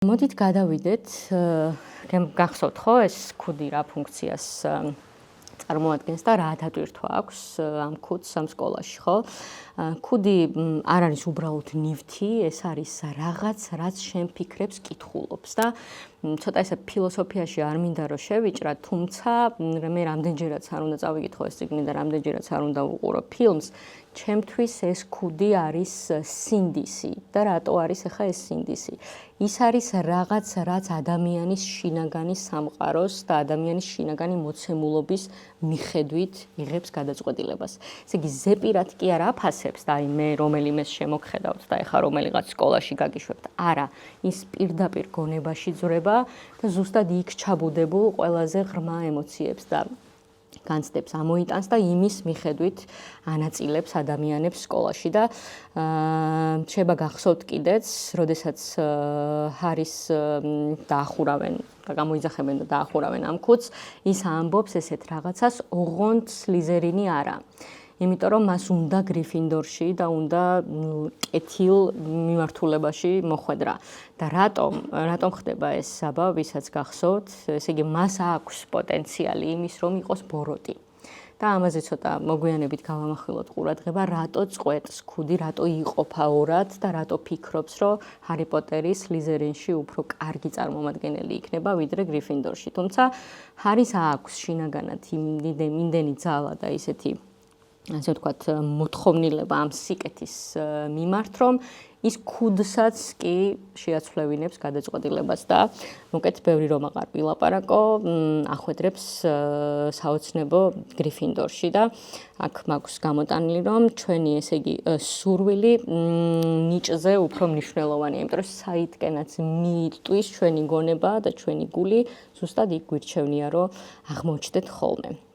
მოდით გადავიდეთ, გახსოვთ ხო ეს ქუდი რა ფუნქციას წარმოადგენს და რა დატვირთვა აქვს ამ ქუდს ამ სკოლაში, ხო? ქუდი არ არის უბრალოდ ნივთი, ეს არის რაღაც, რაც შენ ფიქრებს კითხულობს და ცოტა ესე ფილოსოფიაში არ მინდა რომ შევიჭრა, თუმცა მე რამდენჯერაც არ უნდა წავიკითხო ეს წიგნი და რამდენჯერაც არ უნდა ვუყურო ფილმს, ჩემთვის ეს ქუდი არის სინდისი და რატო არის ახლა ეს სინდისი? ის არის რაღაც, რაც ადამიანის შინაგანი სამყაროს და ადამიანის შინაგანი მოცემულობის მიხედვით იღებს გადაწყვეტილებას. ესე იგი, ზეპირად კი არ აფასებს და აი მე რომელიმეს შემოგხედავთ და ეხა რომელიღაც სკოლაში გაგიშვებთ. არა, ის პირდაპირ გონებაში ძვრება და ზუსტად იქ ჩაბუდებულ ყველაზე ღრმა ემოციებს და განცდებს ამოიტანს და იმის მიხედვით ანაწილებს ადამიანებს სკოლაში და შეიძლება გახსოვთ კიდეც, როდესაც ჰარის დაახურავენ და გამოიძახებენ და დაახურავენ ამ ქუდს, ის ამბობს ესეთ რაღაცას, ოღონდ სლიზერინი არა. იმიტომ რომ მას უნდა გრიფინდორში და უნდა კეთილ მიმართულებაში მოხვედრა. და რატომ ხდება ეს საბა, ვისაც გახსოვთ, ესე იგი მას აქვს პოტენციალი იმის, რომ იყოს ბოროტი. და ამაზე ცოტა მოგვიანებით გავამახვილოთ ყურადღება, რატო წყვეტს ქუდი, რატო იყოფა ორად და რატო ფიქრობს, რომ ჰარი პოტერი სლიზერინში უფრო კარგი წარმომადგენელი იქნება, ვიდრე გრიფინდორში. თუმცა ჰარის აქვს შინაგანად იმდენი ძალა და ისეთი ასე ვთქვათ, მოთხოვნილება ამ სიკეთის მიმართ, რომ ის ქუდსაც კი შეაცვლევინებს გადაწყვეტილებას და მოკეთ ბევრი რომ აღარ ვილაპარაკო, ახვედრებს საოცნებო გრიფინდორში და აქ მაქვს გამოტანილი, რომ ჩვენი ესე იგი სურვილი ნიჭზე უფრო მნიშვნელოვანია, იმიტომ რომ საიდკენაც მიიტყვის ჩვენი გონება და ჩვენი გული ზუსტად იქ გვირჩევნია, რომ აღმოჩნდეთ ხოლმე.